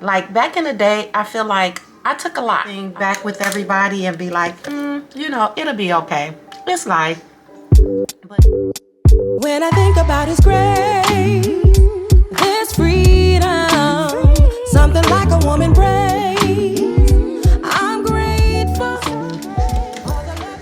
Like back in the day, I feel like I took a lot. Back with everybody and be like, you know, it'll be okay. It's life. But when I think about His grace, there's freedom, something like a woman praise. I'm grateful for the love.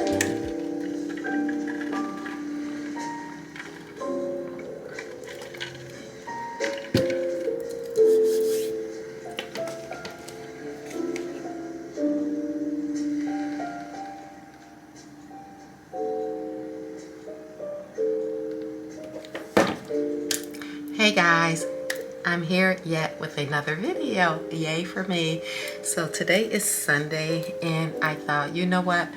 hey guys, I'm here yet with another video. Yay for me. So today is Sunday and I thought, you know what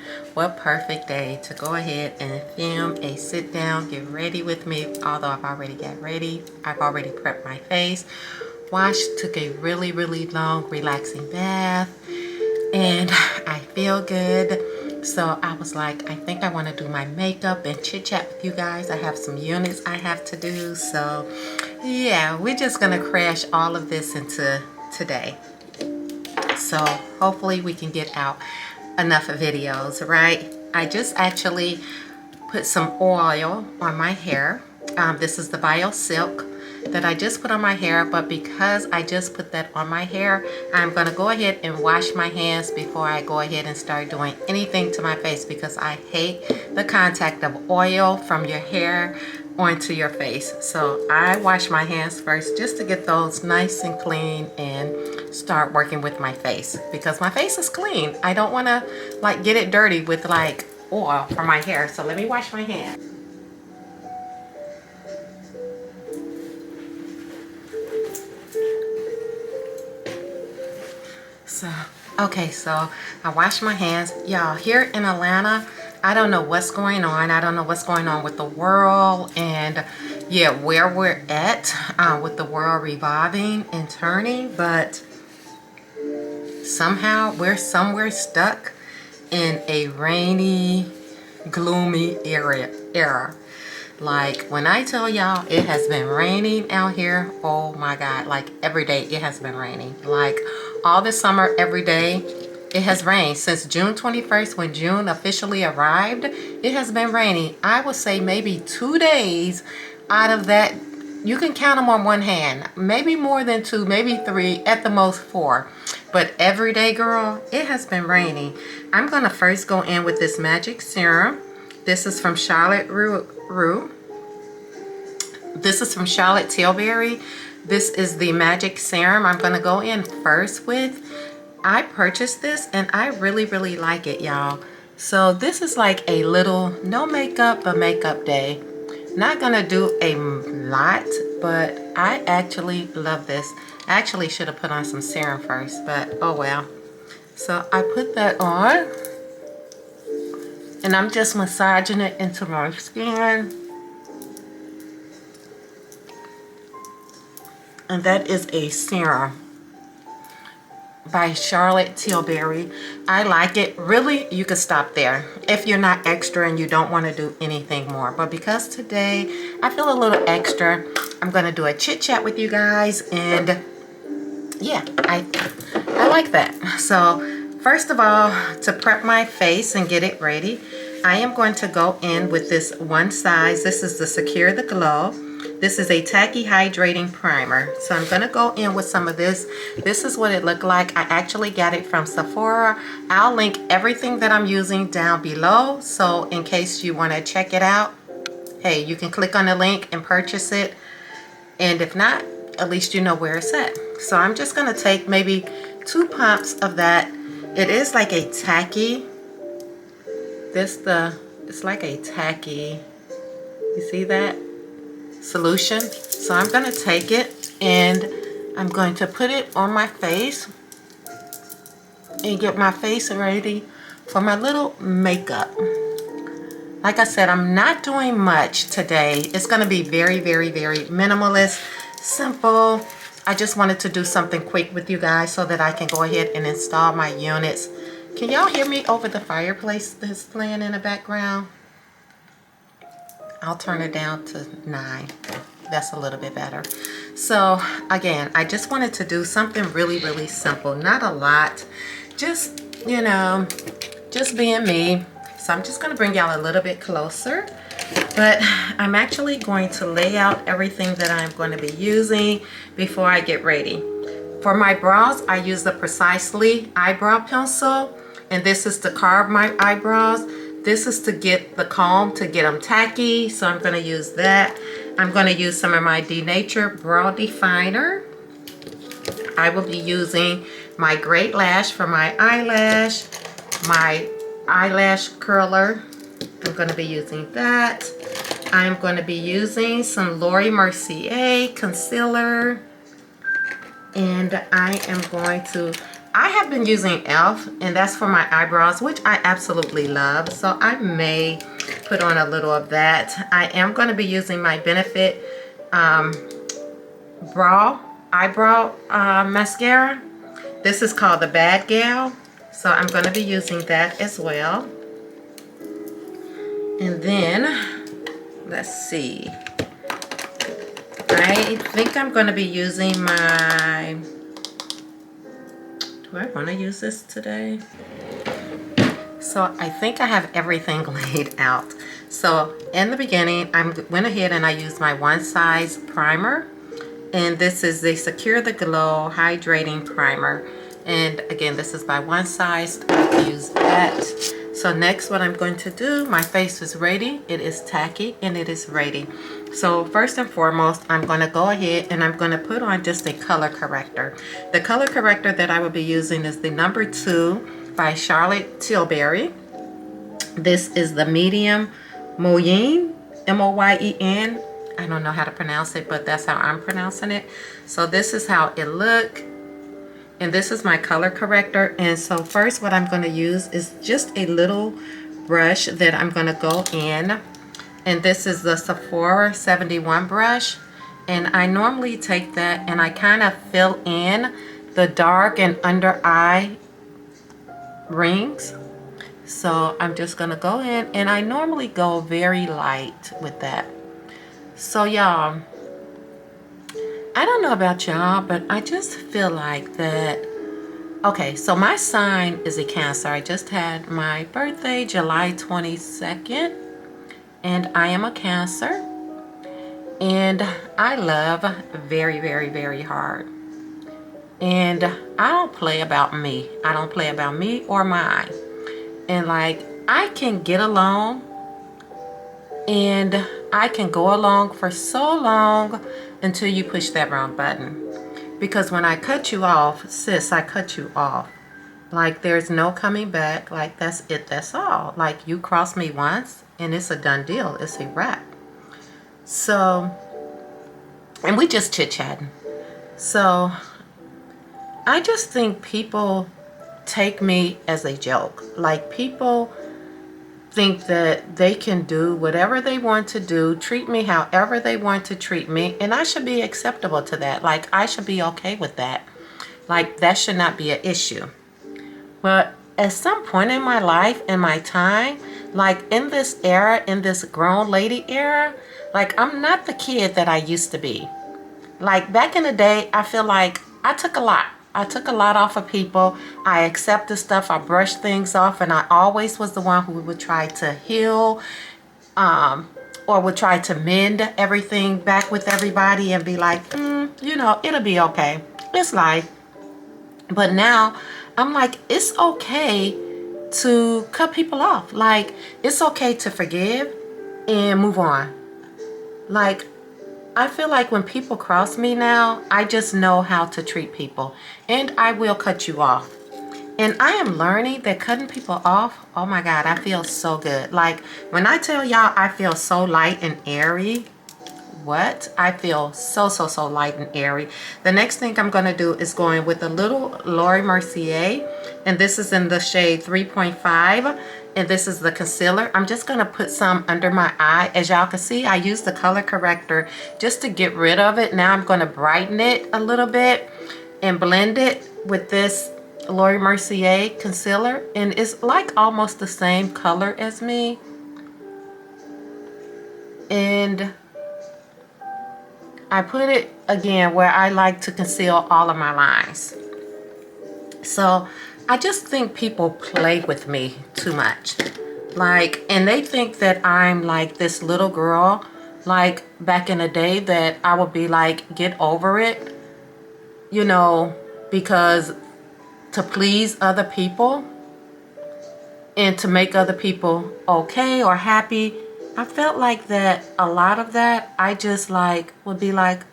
perfect day to go ahead and film a sit down, get ready with me. Although I've already got ready, I've already prepped my face, washed, took a really long relaxing bath, and I feel good. So I was like, I think I want to do my makeup and chit chat with you guys. I have some units I have to do. So yeah, we're just gonna crash all of this into today. So hopefully we can get out enough videos, right? I just actually put some oil on my hair. This is the 𝐵𝐼 that I just put on my hair, but because I just put that on my hair, I'm gonna go ahead and wash my hands before I go ahead and start doing anything to my face, because I hate the contact of oil from your hair onto your face. So I wash my hands first just to get those nice and clean and start working with my face, because my face is clean. I don't want to like get it dirty with like oil from my hair. So let me wash my hands. So okay, so I wash my hands. Y'all, here in Atlanta, I don't know what's going on. I don't know what's going on with the world, and yeah, where we're at with the world revolving and turning, but somehow we're somewhere stuck in a rainy, gloomy era. Like when I tell y'all it has been raining out here, oh my God, like every day it has been raining. Like all this summer, every day it has rained. Since June 21st, when June officially arrived, it has been raining. I would say maybe 2 days out of that, you can count them on one hand. Maybe more than 2, maybe 3, at the most 4. But every day, girl, it has been raining. I'm gonna first go in with this magic serum. This is from Charlotte Rue. This is from Charlotte Tilbury. This is the magic serum I'm gonna go in first with. I purchased this and I really like it, y'all. So this is like a little no makeup but makeup day. Not gonna do a lot, but I actually love this. I actually should have put on some serum first, but oh well. So I put that on and I'm just massaging it into my skin. And that is a serum by Charlotte Tilbury. I like it. Really, you could stop there if you're not extra and you don't want to do anything more. But because today I feel a little extra, I'm going to do a chit chat with you guys. And yeah, I like that. So first of all, to prep my face and get it ready, I am going to go in with this one size. This is the Secure the Glow. This is a tacky hydrating primer. So I'm gonna go in with some of this. This is what it looked like. I actually got it from Sephora. I'll link everything that I'm using down below. So in case you wanna check it out, hey, you can click on the link and purchase it. And if not, at least you know where it's at. So I'm just gonna take maybe 2 pumps of that. It is like a tacky, it's like a tacky, you see that? Solution. So I'm going to take it and I'm going to put it on my face and get my face ready for my little makeup. Like I said, I'm not doing much today. It's going to be very minimalist, simple. I just wanted to do something quick with you guys so that I can go ahead and install my units. Can y'all hear me over the fireplace that's playing in the background? I'll turn it down to 9. that's a little bit better. So again, I just wanted to do something really, really simple. Not a lot. Just, you know, just being me. So I'm just going to bring y'all a little bit closer. But I'm actually going to lay out everything that I'm going to be using before I get ready. For my brows, I use the Precisely eyebrow pencil. And this is to carve my eyebrows. This is to get the comb, to get them tacky. So I'm going to use that. I'm going to use some of my Denature Brow Definer. I will be using my Great Lash for my eyelash. My eyelash curler. I'm going to be using that. I'm going to be using some Laura Mercier concealer. And I am going to... I have been using e.l.f. and that's for my eyebrows, which I absolutely love. So I may put on a little of that. I am going to be using my Benefit eyebrow mascara. This is called the Bad Gal. So I'm going to be using that as well. And then, let's see. I think I'm going to be using my... Do I want to use this today? So I think I have everything laid out. So in the beginning, I went ahead and I used my One Size primer. And this is the Secure the Glow Hydrating Primer. And again, this is by One Size. I'll use that. So next, what I'm going to do, my face is ready. It is tacky and it is ready. So first and foremost, I'm going to go ahead and I'm going to put on just a color corrector. The color corrector that I will be using is the number 2 by Charlotte Tilbury. This is the medium Moyen, M-O-Y-E-N. I don't know how to pronounce it, but that's how I'm pronouncing it. So this is how it look. And this is my color corrector. And so first what I'm going to use is just a little brush that I'm going to go in. And this is the Sephora 71 brush. And I normally take that and I kind of fill in the dark and under eye rings. So I'm just going to go in and I normally go very light with that. So y'all, I don't know about y'all, but I just feel like that. Okay, so my sign is a Cancer. I just had my birthday, July 22nd. And I am a Cancer. And I love very, very, very hard. And I don't play about me. I don't play about me or mine. And like, I can get along. And I can go along for so long until you push that wrong button. Because when I cut you off, sis, I cut you off. Like, there's no coming back. Like, that's it, that's all. Like, you cross me once and it's a done deal. It's a wrap. So, and we just chit-chatting. So, I just think people take me as a joke. Like, people think that they can do whatever they want to do, treat me however they want to treat me, and I should be acceptable to that. Like, I should be okay with that. Like, that should not be an issue. But at some point in my life, in my time, like in this era, in this grown lady era, like, I'm not the kid that I used to be. Like, back in the day, I feel like I took a lot. I took a lot off of people. I accepted stuff. I brushed things off. And I always was the one who would try to heal or would try to mend everything back with everybody and be like, you know, it'll be okay. It's life. But now I'm like, it's okay to cut people off. Like, it's okay to forgive and move on. Like, I feel like when people cross me now, I just know how to treat people. And I will cut you off. And I am learning that cutting people off, oh my God, I feel so good. Like, when I tell y'all I feel so light and airy, what? I feel so, so, so light and airy. The next thing I'm going to do is go in with a little Laura Mercier. And this is in the shade 3.5. And this is the concealer. I'm just going to put some under my eye. As y'all can see, I used the color corrector just to get rid of it. Now I'm going to brighten it a little bit and blend it with this Laura Mercier concealer. And it's like almost the same color as me. And I put it again where I like to conceal all of my lines. So I just think people play with me too much. Like, and they think that I'm like this little girl, like back in the day, that I would be like, get over it, you know, because to please other people and to make other people okay or happy. I felt like that a lot of that, I just like would be like,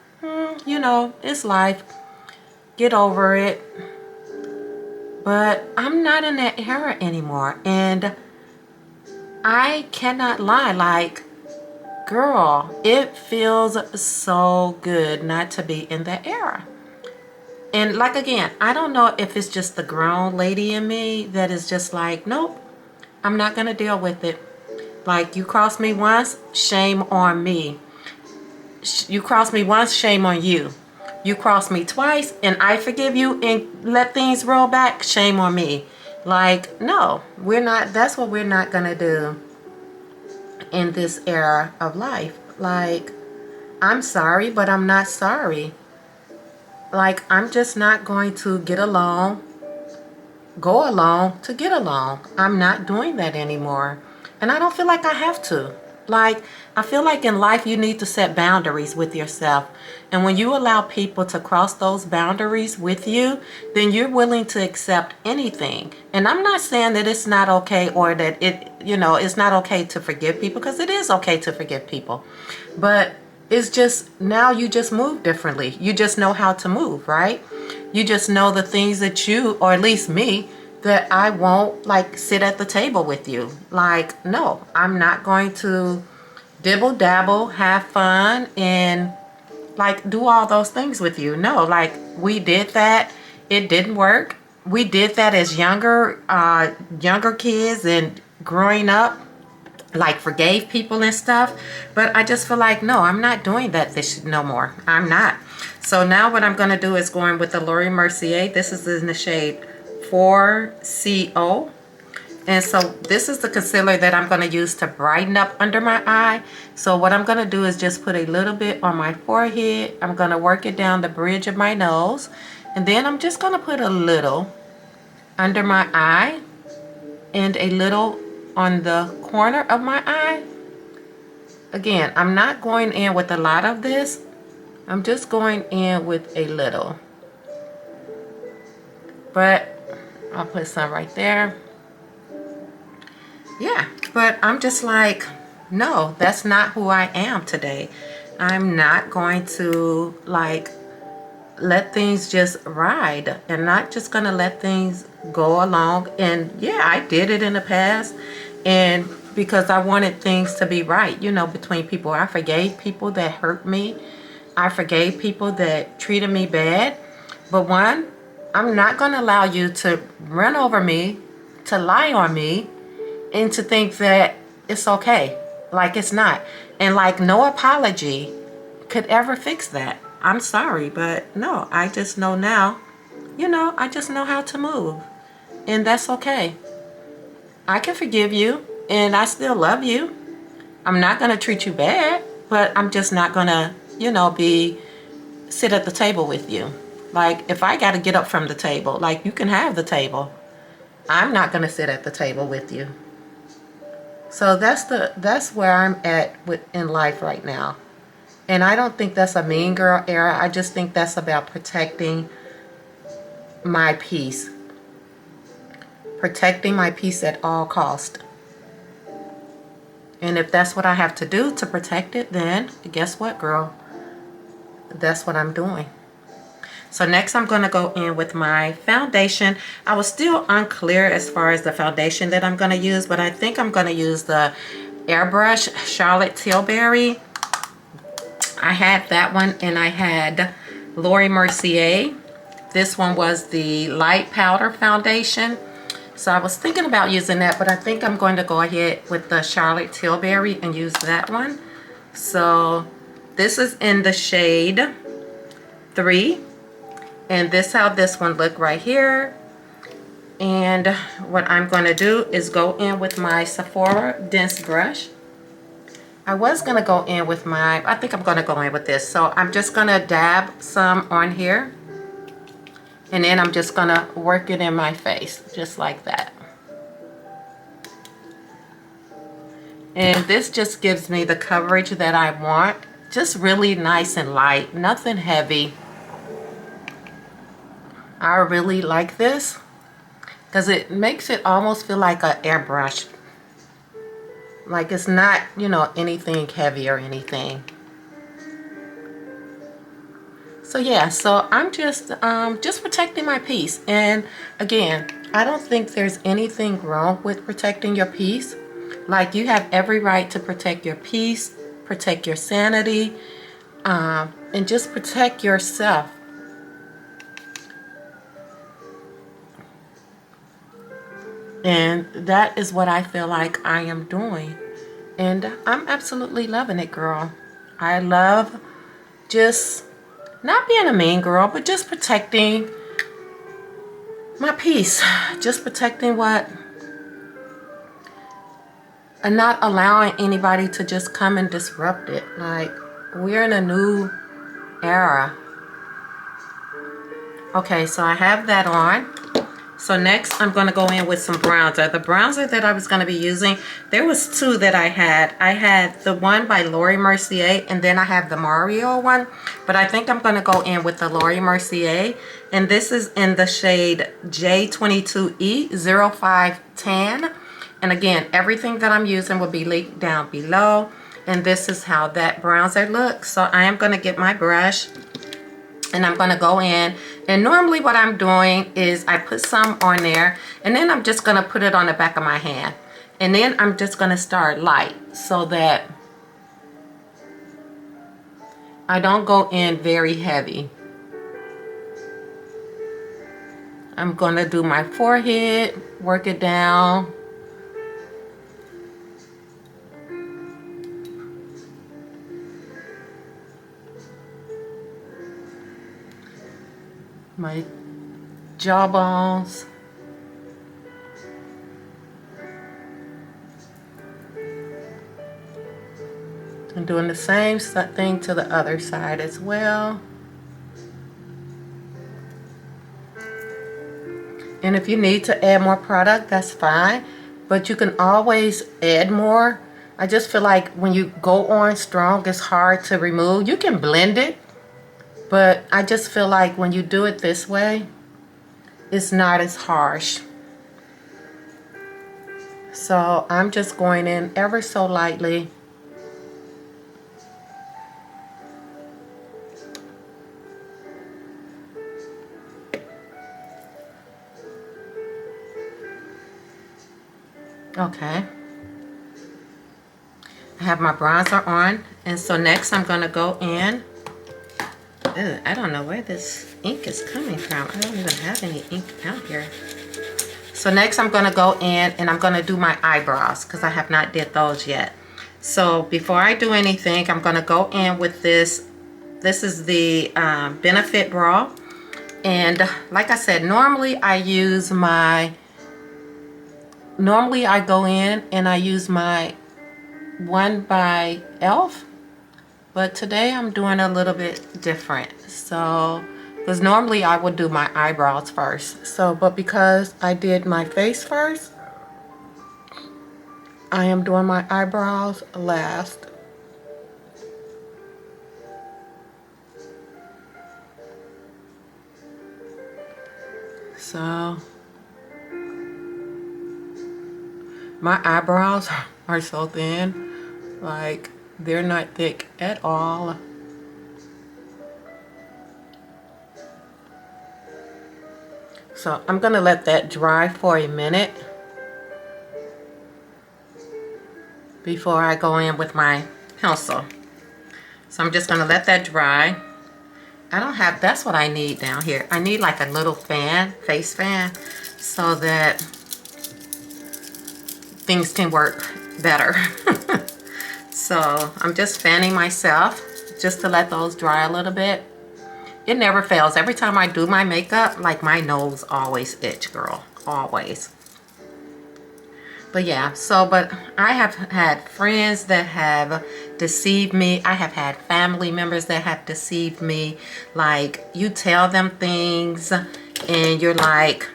you know, it's life, get over it. But I'm not in that era anymore. And I cannot lie, like, girl, it feels so good not to be in that era. And like, again, I don't know if it's just the grown lady in me that is just like, nope, I'm not going to deal with it. Like, you cross me once, shame on me. You cross me once, shame on you. You cross me twice and I forgive you and let things roll back, shame on me. Like, no, we're not, that's what we're not going to do in this era of life. Like, I'm sorry, but I'm not sorry. Like, I'm just not going to get along, go along to get along. I'm not doing that anymore. And I don't feel like I have to. Like, I feel like in life you need to set boundaries with yourself. And when you allow people to cross those boundaries with you, then you're willing to accept anything. And I'm not saying that it's not okay or that it, you know, it's not okay to forgive people, because it is okay to forgive people. But it's just, now you just move differently. You just know how to move, right? You just know the things that you, or at least me, that I won't like sit at the table with you. Like, no, I'm not going to dibble dabble, have fun, and like do all those things with you. No, like, we did that, it didn't work. We did that as younger kids and growing up, like forgave people and stuff. But I just feel like, no, I'm not doing that no more. I'm not. So now what I'm going to do is going with the Laura Mercier. This is in the shade 4CO. And so this is the concealer that I'm going to use to brighten up under my eye. So what I'm going to do is just put a little bit on my forehead. I'm going to work it down the bridge of my nose. And then I'm just going to put a little under my eye and a little on the corner of my eye. Again, I'm not going in with a lot of this. I'm just going in with a little. But I'll put some right there. Yeah, but I'm just like, no, that's not who I am today. I'm not going to like let things just ride, and not just gonna let things go along. And yeah, I did it in the past, and because I wanted things to be right, you know, between people. I forgave people that hurt me. I forgave people that treated me bad. But one, I'm not gonna allow you to run over me, to lie on me, and to think that it's okay. Like, it's not. And like, no apology could ever fix that. I'm sorry, but no, I just know now, you know, I just know how to move. And that's okay. I can forgive you, and I still love you. I'm not going to treat you bad, but I'm just not going to, you know, sit at the table with you. Like, if I got to get up from the table, like, you can have the table. I'm not going to sit at the table with you. So that's where I'm at in life right now. And I don't think that's a mean girl era. I just think that's about protecting my peace. Protecting my peace at all cost. And if that's what I have to do to protect it, then guess what, girl? That's what I'm doing. So next I'm going to go in with my foundation. I was still unclear as far as the foundation that I'm going to use, but I think I'm going to use the Airbrush Charlotte Tilbury. I had that one, and I had Laura Mercier. This one was the light powder foundation. So I was thinking about using that, but I think I'm going to go ahead with the Charlotte Tilbury and use that one. So this is in the shade 3. And this how this one look right here. And what I'm going to do is go in with my Sephora Dense Brush. I was gonna go in with I think I'm gonna go in with this. So I'm just gonna dab some on here. And then I'm just gonna work it in my face, just like that. And this just gives me the coverage that I want. Just really nice and light, nothing heavy. I really like this because it makes it almost feel like an airbrush. Like it's not, you know, anything heavy or anything. So yeah, so I'm just protecting my piece. And again, I don't think there's anything wrong with protecting your piece. Like, you have every right to protect your peace, protect your sanity, and just protect yourself. And that is what I feel like I am doing. And I'm absolutely loving it, girl. I love just not being a mean girl, but just protecting my peace. Just protecting what... and not allowing anybody to just come and disrupt it. Like, we're in a new era. Okay, so I have that on. So next I'm going to go in with some bronzer. The bronzer that I was going to be using, there was two that I had. I had the one by Laura Mercier, and then I have the Mario one. But I think I'm going to go in with the Laura Mercier. And this is in the shade J22E 0510. And again, everything that I'm using will be linked down below. And this is how that bronzer looks. So I am going to get my brush and I'm going to go in. And normally what I'm doing is I put some on there and then I'm just going to put it on the back of my hand. And then I'm just going to start light so that I don't go in very heavy. I'm going to do my forehead, work it down. My jawbones. I'm doing the same thing to the other side as well. And if you need to add more product, that's fine. But you can always add more. I just feel like when you go on strong, it's hard to remove. You can blend it. But I just feel like when you do it this way, it's not as harsh. So I'm just going in ever so lightly. Okay. I have my bronzer on. And so next I'm going to go in. Ew, I don't know where this ink is coming from. I don't even have any ink out here. So next I'm going to go in and I'm going to do my eyebrows because I have not did those yet. So before I do anything, I'm going to go in with this. This is the Benefit Brow. And like I said, normally I go in and I use my one by e.l.f. But today I'm doing a little bit different. So, because normally I would do my eyebrows first. So, but because I did my face first, I am doing my eyebrows last. So, my eyebrows are so thin, like they're not thick at all. So I'm gonna let that dry for a minute before I go in with my pencil. So I'm just gonna let that dry. I don't have, that's what I need down here. I need like a little fan, face fan, so that things can work better. So I'm just fanning myself just to let those dry a little bit. It never fails. Every time I do my makeup, like my nose always itch, girl, always. But yeah, so, but I have had friends that have deceived me. I have had family members that have deceived me. Like, you tell them things and you're like,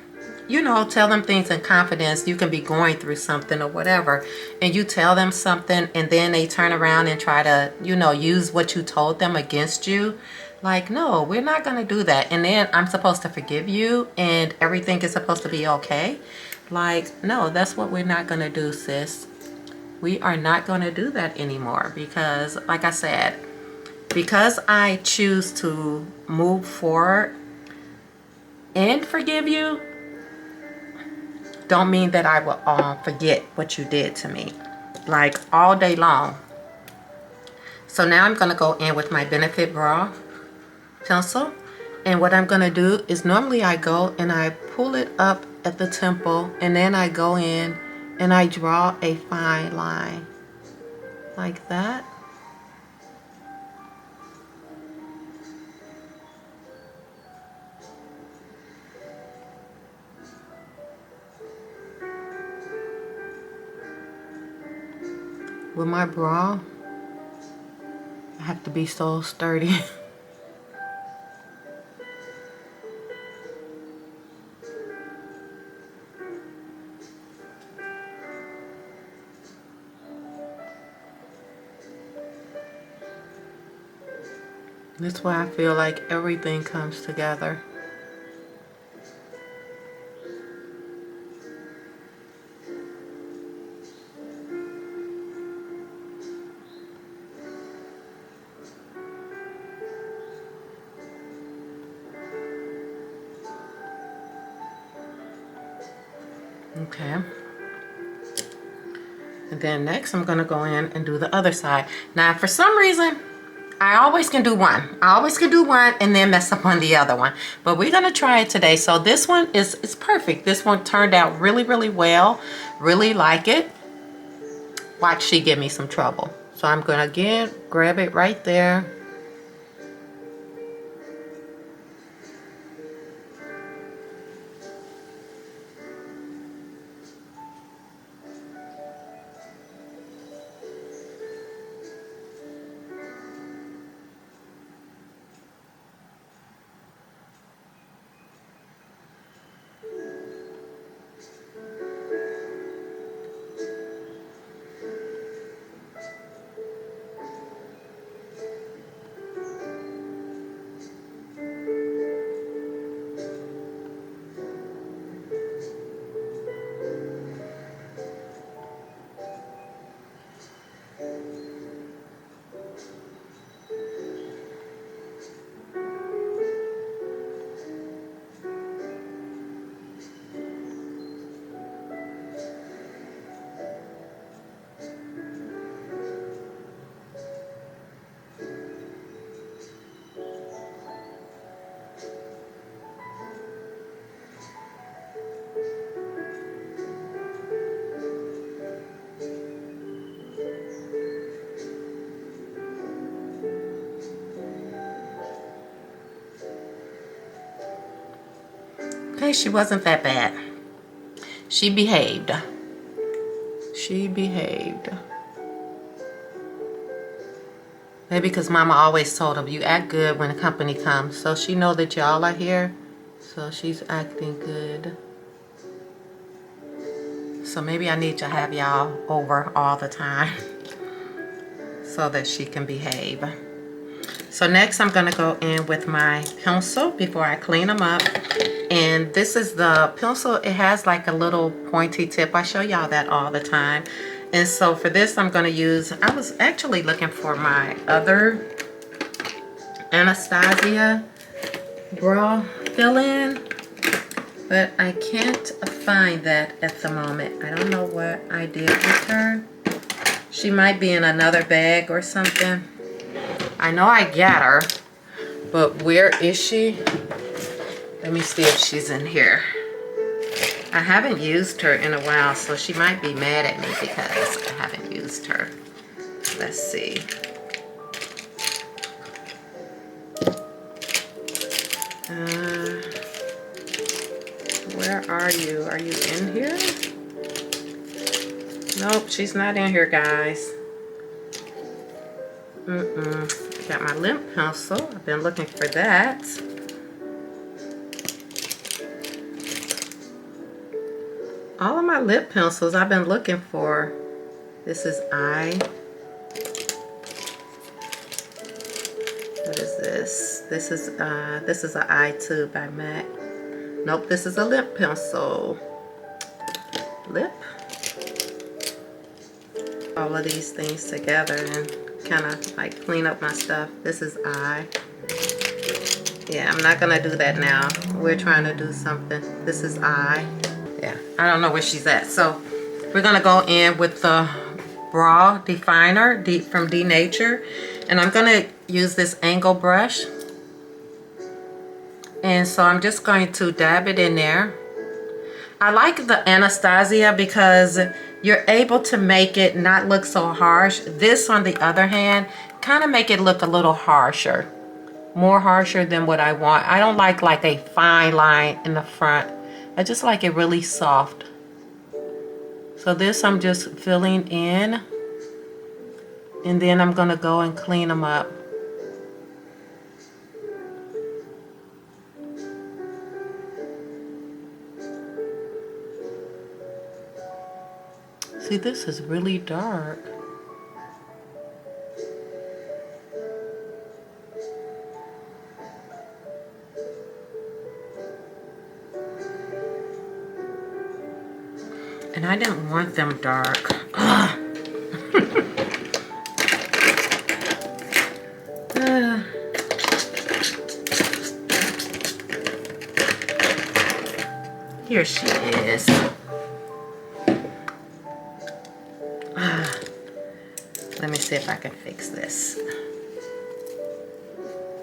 you know, tell them things in confidence. You can be going through something or whatever, and you tell them something and then they turn around and try to, you know, use what you told them against you. Like, no, we're not going to do that. And then I'm supposed to forgive you and everything is supposed to be okay. Like, no, that's what we're not going to do, sis. We are not going to do that anymore because, like I said, because I choose to move forward and forgive you, don't mean that I will forget what you did to me, like all day long. So now I'm going to go in with my Benefit Brow pencil. And what I'm going to do is normally I go and I pull it up at the temple and then I go in and I draw a fine line like that. With my brow, I have to be so sturdy. That's why I feel like everything comes together. Okay. And then next I'm going to go in and do the other side. Now, for some reason, I always can do one. I always can do one and then mess up on the other one. But we're going to try it today. So this one is perfect. This one turned out really, really well. Really like it. Watch she give me some trouble. So I'm going to again grab it right there. Okay, she wasn't that bad. She behaved. She behaved. Maybe because Mama always told her, you act good when the company comes. So she know that y'all are here. So she's acting good. So maybe I need to have y'all over all the time so that she can behave. So next I'm going to go in with my pencil before I clean them up. And this is the pencil. It has like a little pointy tip. I show y'all that all the time. And so for this I'm going to use, I was actually looking for my other Anastasia brow fill-in, but I can't find that at the moment. I don't know what I did with her. She might be in another bag or something. I know I got her, but where is she? Let me see if she's in here. I haven't used her in a while, so she might be mad at me because I haven't used her. Let's see. Where are you? Are you in here? Nope, she's not in here, guys. Got my lip pencil. I've been looking for that. All of my lip pencils I've been looking for. This is what is this? This is an eye tube by MAC. Nope, this is a lip pencil. Lip. All of these things together and kind of like clean up my stuff. This is eye. Yeah, I'm not gonna do that now. We're trying to do something. This is eye. Yeah, I don't know where she's at. So we're gonna go in with the brow definer from 𝐷𝐿, and I'm gonna use this angle brush. And so I'm just going to dab it in there. I like the Anastasia because you're able to make it not look so harsh. This, on the other hand, kind of make it look a little harsher. More harsher than what I want. I don't like a fine line in the front. I just like it really soft. So this I'm just filling in. And then I'm going to go and clean them up. See, this is really dark. And I didn't want them dark. Here she is. Let me see if I can fix this.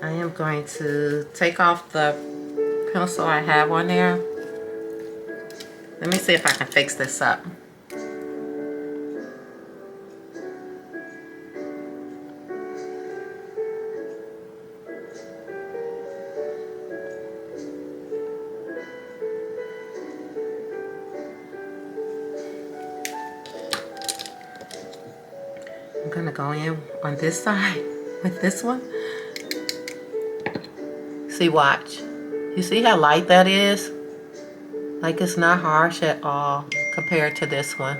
I am going to take off the pencil I have on there. Let me see if I can fix this up. I'm gonna go in on this side with this one. See, watch. You see how light that is? Like, it's not harsh at all compared to this one.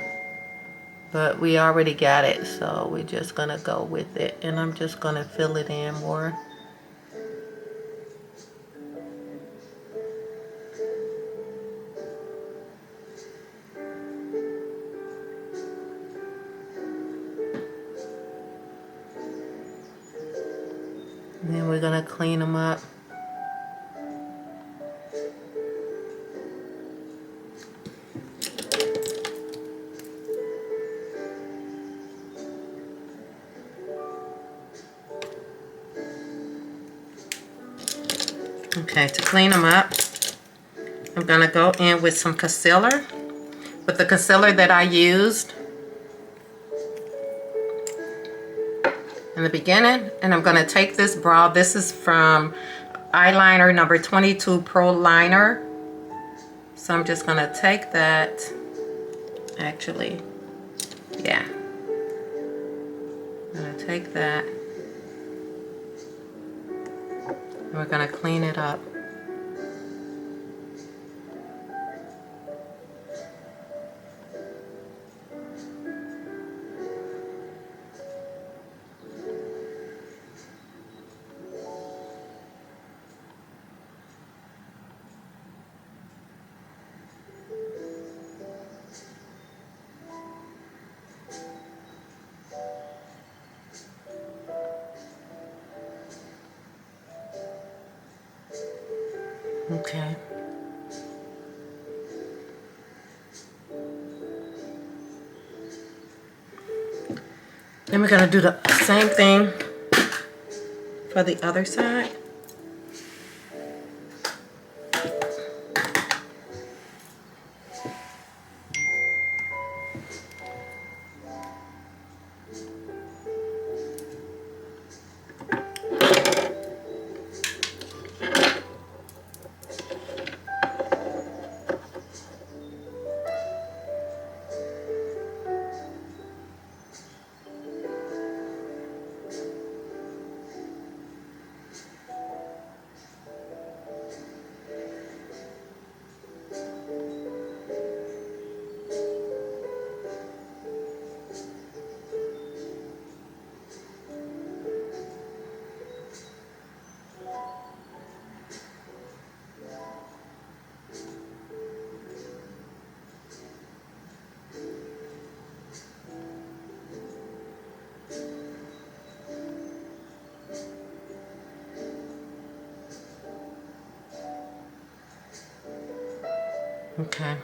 But we already got it, so we're just gonna go with it. And I'm just gonna fill it in more. And then we're gonna clean them up. Okay, to clean them up, I'm gonna go in with some concealer, with the concealer that I used in the beginning, and I'm gonna take this brow. This is from eyeliner number 22 Pro Liner. So I'm just gonna take that. Actually, yeah, I'm gonna take that. And we're gonna clean it up. Okay. Then we're gonna do the same thing for the other side. Okay.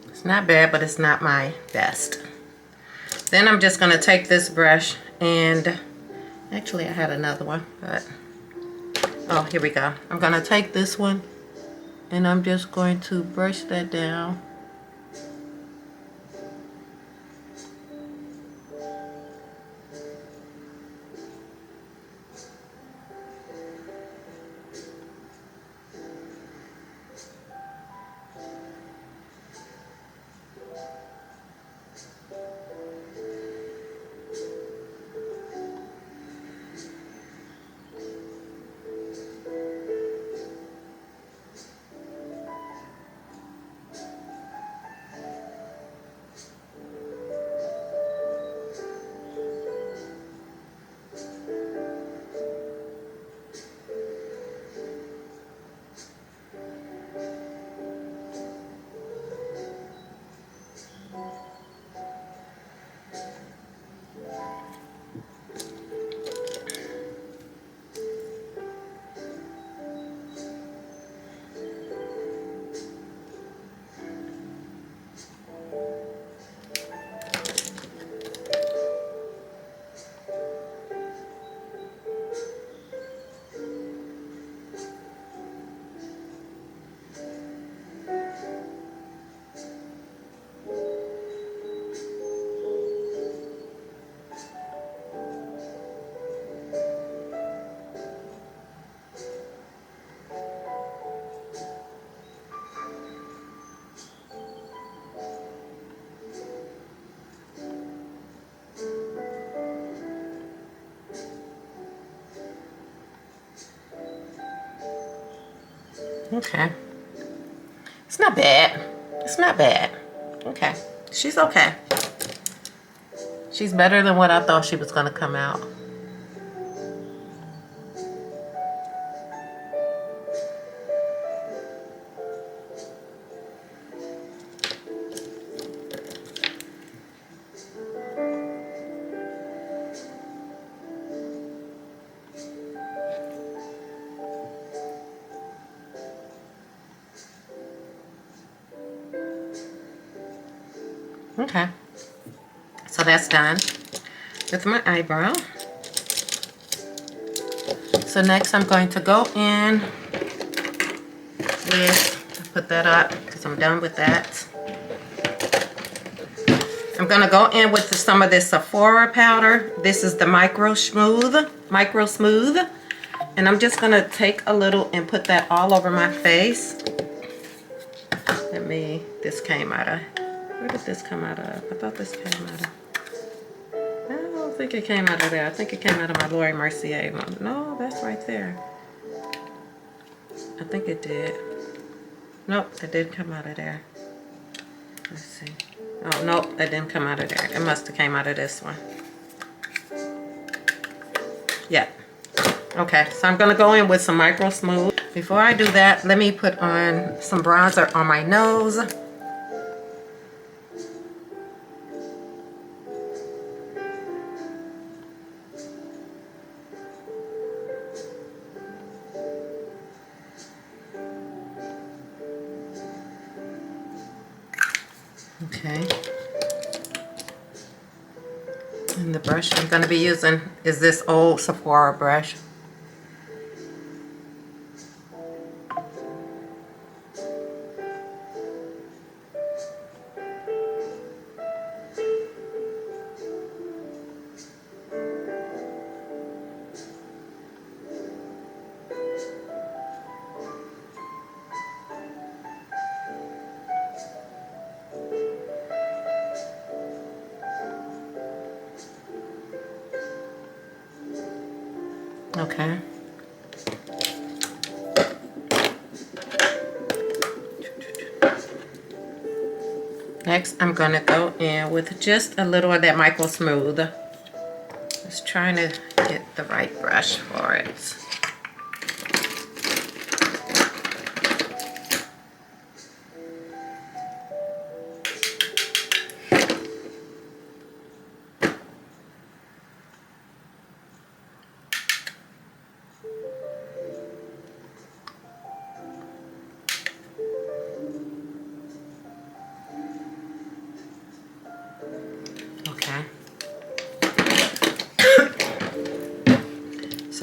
It's not bad, but it's not my best. Then I'm just going to take this brush and, actually I had another one, but, oh, here we go. I'm going to take this one and I'm just going to brush that down. Okay. It's not bad. It's not bad. Okay. She's okay. She's better than what I thought she was going to come out. Okay. So that's done with my eyebrow. So next I'm going to go in with, put that up because I'm done with that. I'm going to go in with some of this Sephora powder. This is the Micro Smooth. And I'm just going to take a little and put that all over my face. This came out of, where did this come out of? I thought this came out of, I don't think it came out of there. I think it came out of my Laura Mercier one. No, that's right there. I think it did. Nope, it didn't come out of there. Let's see. Oh, nope, that didn't come out of there. It must have came out of this one. Yeah. Okay, so I'm gonna go in with some Micro Smooth. Before I do that, let me put on some bronzer on my nose. Okay. And the brush I'm going to be using is this old Sephora brush. Okay. Next, I'm going to go in with just a little of that Micro Smooth. Just trying to get the right brush for it.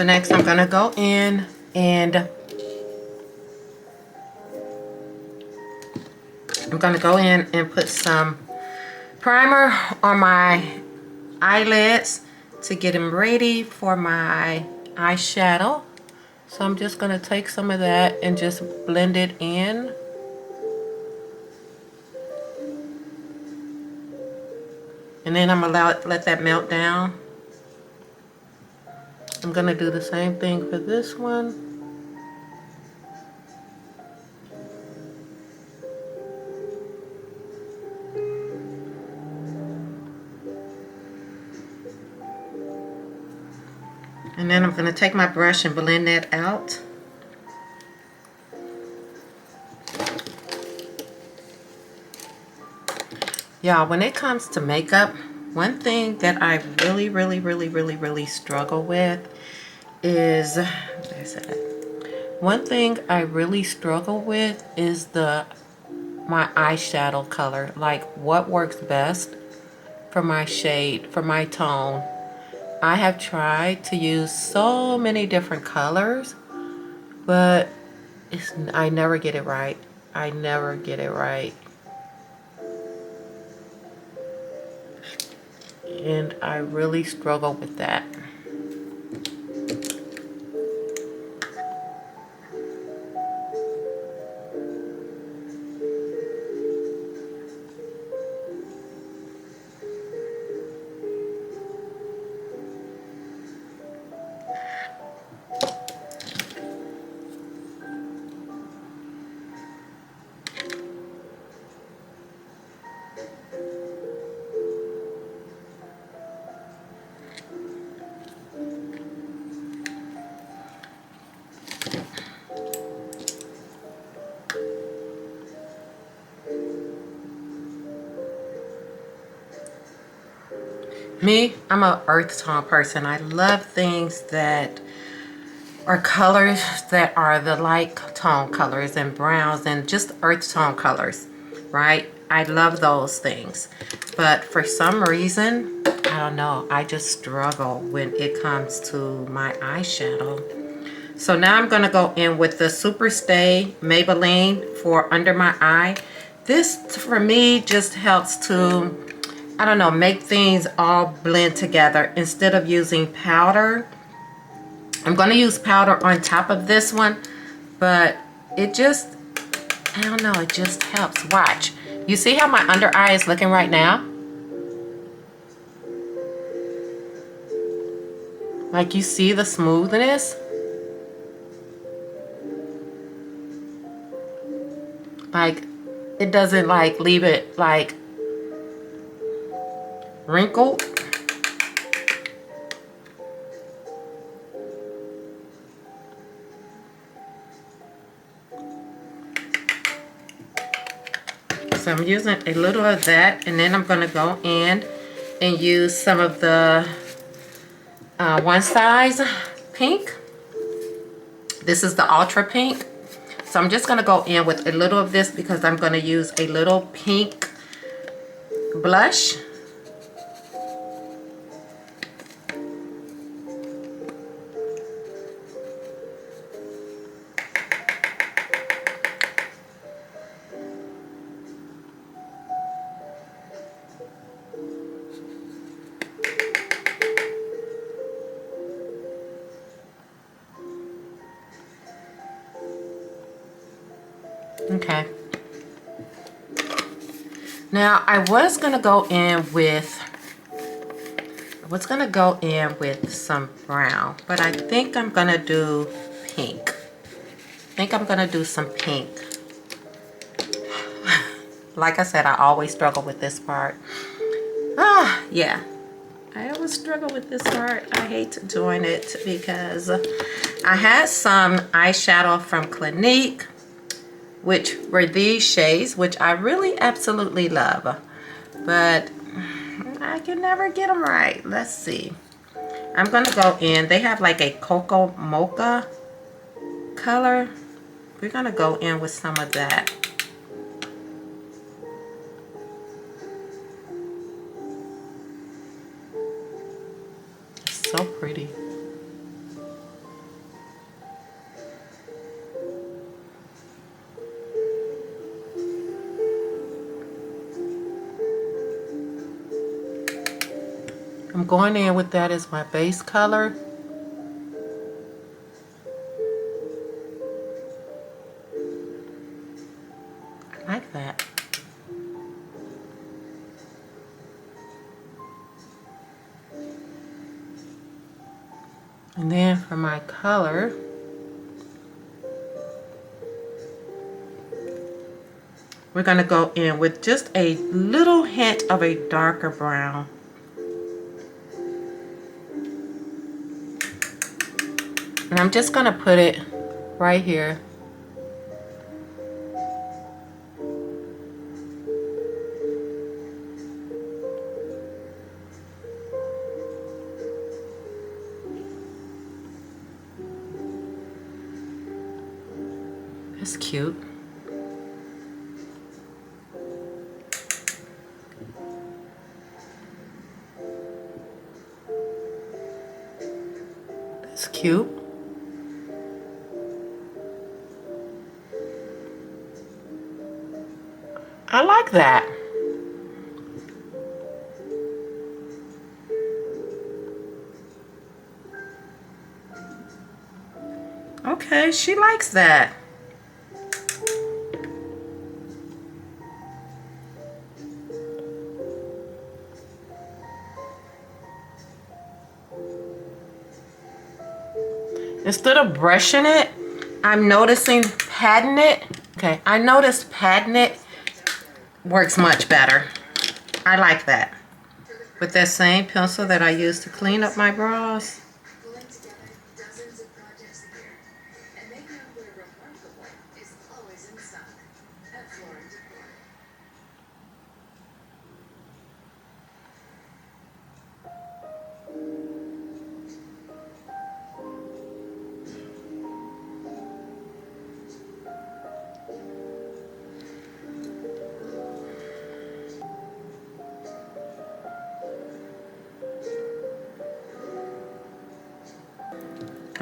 So next I'm gonna go in and put some primer on my eyelids to get them ready for my eyeshadow. So I'm just gonna take some of that and just blend it in. And then I'm gonna let that melt down. I'm gonna do the same thing for this one. And then I'm gonna take my brush and blend that out. Y'all, when it comes to makeup, one thing that I really struggle with is, one thing I really struggle with is my eyeshadow color. Like what works best for my shade, for my tone. I have tried to use so many different colors, but I never get it right. I never get it right. And I really struggle with that. Me, I'm a earth tone person. I love things that are colors that are the light tone colors and browns and just earth tone colors, right? I love those things. But for some reason, I don't know, I just struggle when it comes to my eyeshadow. So now I'm gonna go in with the Super Stay Maybelline for under my eye. This, for me, just helps to, I don't know, make things all blend together. Instead of using powder, I'm going to use powder on top of this one, but it just, I don't know, it just helps. Watch. You see how my under eye is looking right now? Like, you see the smoothness? Like, it doesn't like leave it like wrinkled. So I'm using a little of that, and then I'm going to go in and use some of the One Size pink. This is the Ultra Pink. So I'm just going to go in with a little of this because I'm going to use a little pink blush. Okay. Now I was gonna go in with some brown, but I think I'm gonna do pink. I think I'm gonna do some pink. Like I said, I always struggle with this part. Yeah. I always struggle with this part. I hate doing it because I had some eyeshadow from Clinique, which were these shades, which I really absolutely love, but I can never get them right. Let's see. I'm gonna go in. They have like a cocoa mocha color. We're gonna go in with some of that. So pretty. I'm going in with that as my base color. I like that. And then for my color, we're going to go in with just a little hint of a darker brown. And I'm just going to put it right here. That's cute. That's cute. I like that. Okay, she likes that. Instead of brushing it, I'm noticing patting it. Okay, I noticed patting it works much better. I like that. With that same pencil that I used to clean up my brows.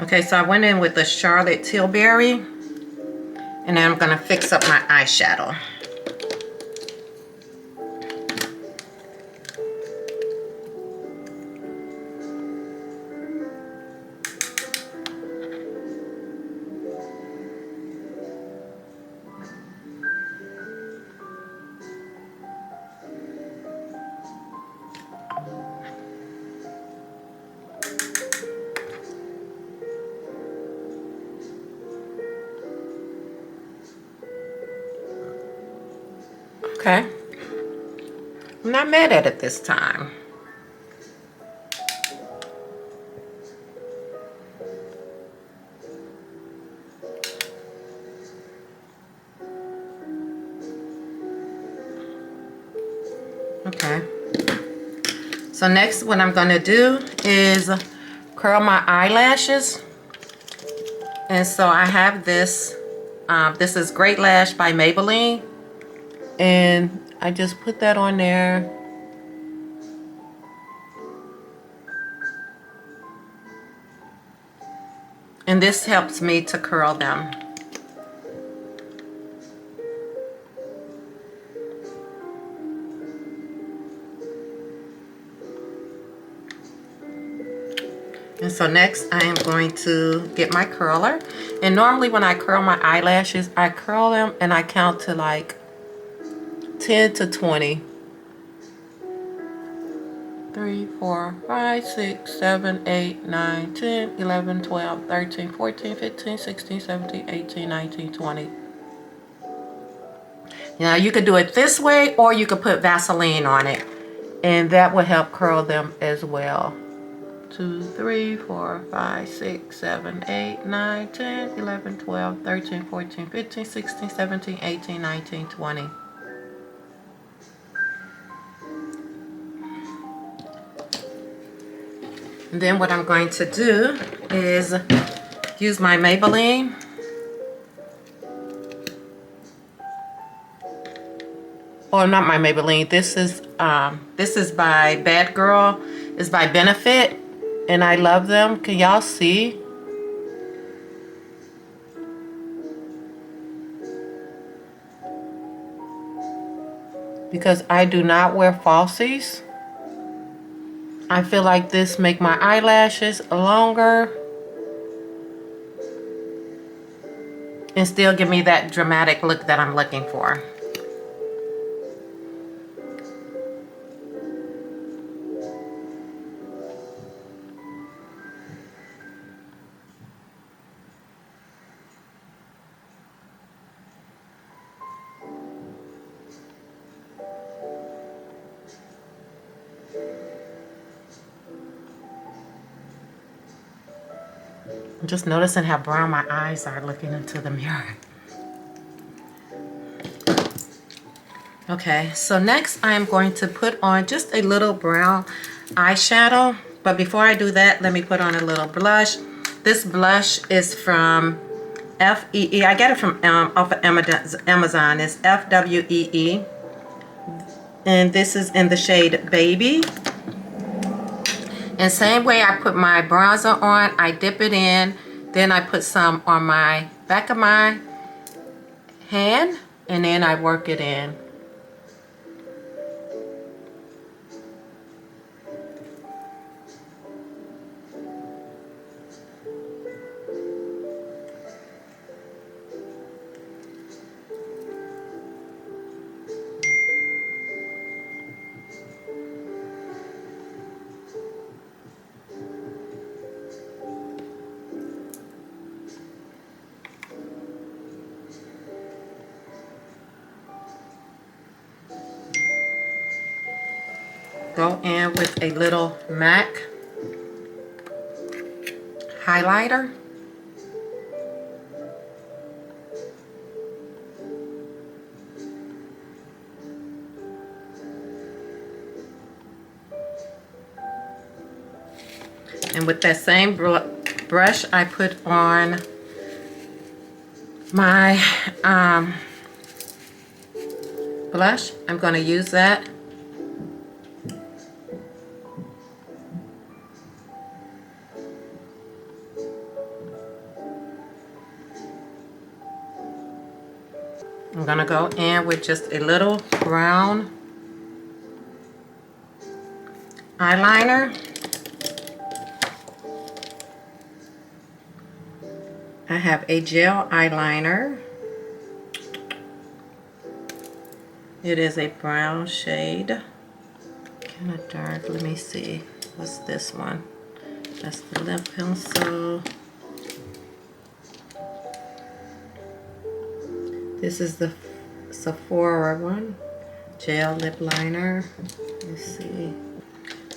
Okay, so I went in with the Charlotte Tilbury, and then I'm gonna fix up my eyeshadow. Okay, I'm not mad at it this time. Okay, so next what I'm gonna do is curl my eyelashes. And so I have this, this is Great Lash by Maybelline. And I just put that on there. And this helps me to curl them. And so next I am going to get my curler. And normally when I curl my eyelashes, I curl them and I count to like 10 to 20. 3, 4, 5, 6, 7, 8, 9, 10, 11, 12, 13, 14, 15, 16, 17, 18, 19, 20. Now you could do it this way, or you could put Vaseline on it, and that will help curl them as well. 2, 3, 4, 5, 6, 7, 8, 9, 10, 11, 12, 13, 14, 15, 16, 17, 18, 19, 20. And then what I'm going to do is use my Maybelline. Or not my Maybelline. This is by Bad Girl. It's by Benefit, and I love them. Can y'all see? Because I do not wear falsies. I feel like this make my eyelashes longer and still give me that dramatic look that I'm looking for. I'm just noticing how brown my eyes are looking into the mirror. Okay, so next I am going to put on just a little brown eyeshadow. But before I do that, let me put on a little blush. This blush is from FEE. I get it from off of Amazon. It's FWEE. And this is in the shade Baby. And same way I put my bronzer on, I dip it in. Then I put some on my back of my hand. And then I work it in. Go in with a little MAC highlighter. And with that same brush, I put on my blush. I'm going to use that. I'm going to go in with just a little brown eyeliner. I have a gel eyeliner. It is a brown shade. Kind of dark. Let me see. What's this one? That's the lip pencil. This is the Sephora one. Gel lip liner. Let's see.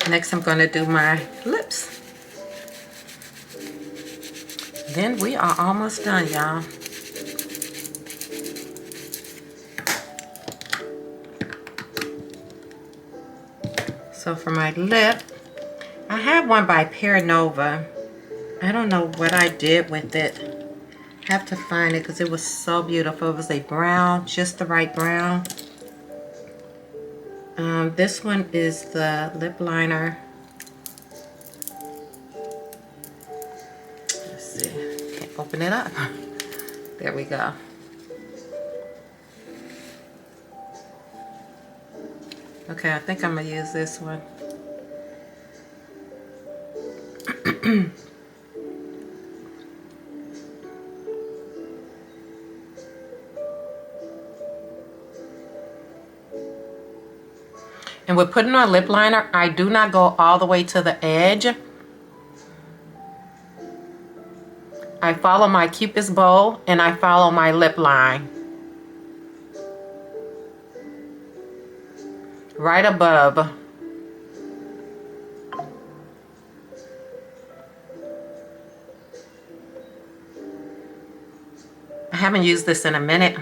Next I'm going to do my lips. Then we are almost done, y'all. So for my lip, I have one by Nova. I don't know what I did with it. I have to find it because it was so beautiful. It was a brown, just the right brown. This one is the lip liner. Let's see. Can't open it up. There we go. Okay, I think I'm going to use this one. And with putting on lip liner, I do not go all the way to the edge. I follow my Cupid's bow and I follow my lip line. Right above. I haven't used this in a minute.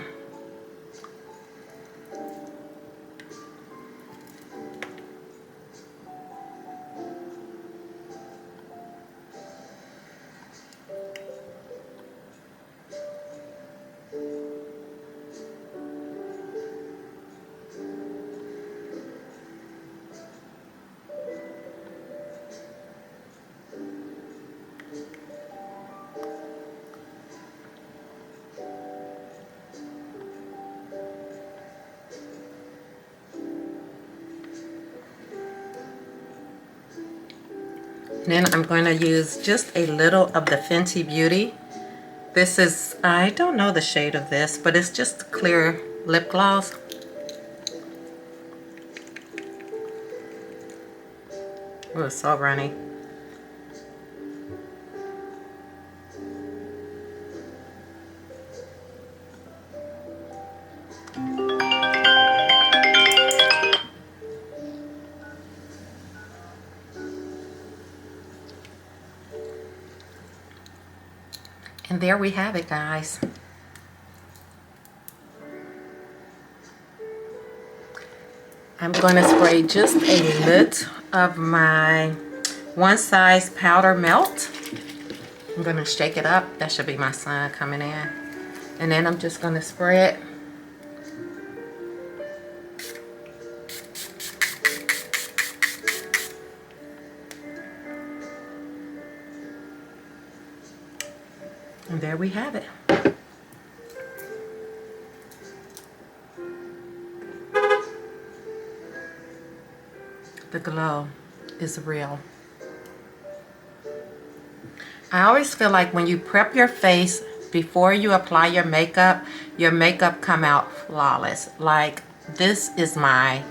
Then I'm going to use just a little of the Fenty Beauty. This is, I don't know the shade of this, but it's just a clear lip gloss. Oh, it's so runny. And there we have it, guys. I'm going to spray just a little of my One Size Powder Melt. I'm going to shake it up. That should be my son coming in. And then I'm just going to spray it. And there we have it. The glow is real. I always feel like when you prep your face before you apply your makeup come out flawless. Like, this is I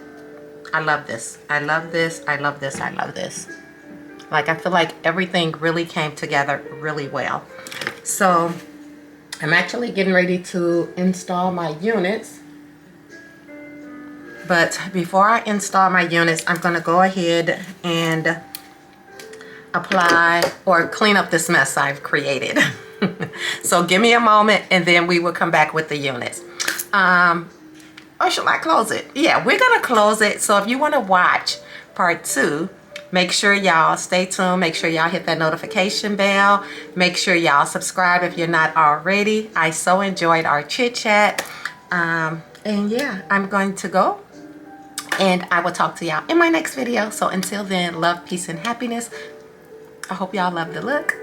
love this. I love this. I love this. I love this. Like, I feel like everything really came together really well. So I'm actually getting ready to install my units. But before I install my units, I'm going to go ahead and apply or clean up this mess I've created. So give me a moment and then we will come back with the units. Or should I close it? Yeah, we're going to close it. So if you want to watch part 2, make sure y'all stay tuned. Make sure y'all hit that notification bell. Make sure y'all subscribe if you're not already. I so enjoyed our chit chat. And yeah, I'm going to go. And I will talk to y'all in my next video. So until then, love, peace, and happiness. I hope y'all love the look.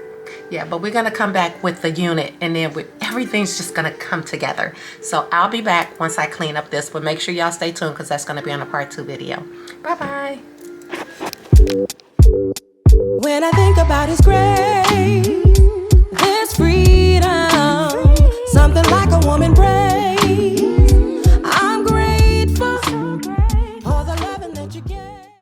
Yeah, but we're going to come back with the unit. And then everything's just going to come together. So I'll be back once I clean up this. But make sure y'all stay tuned because that's going to be on a part 2 video. Bye-bye. When I think about His grace.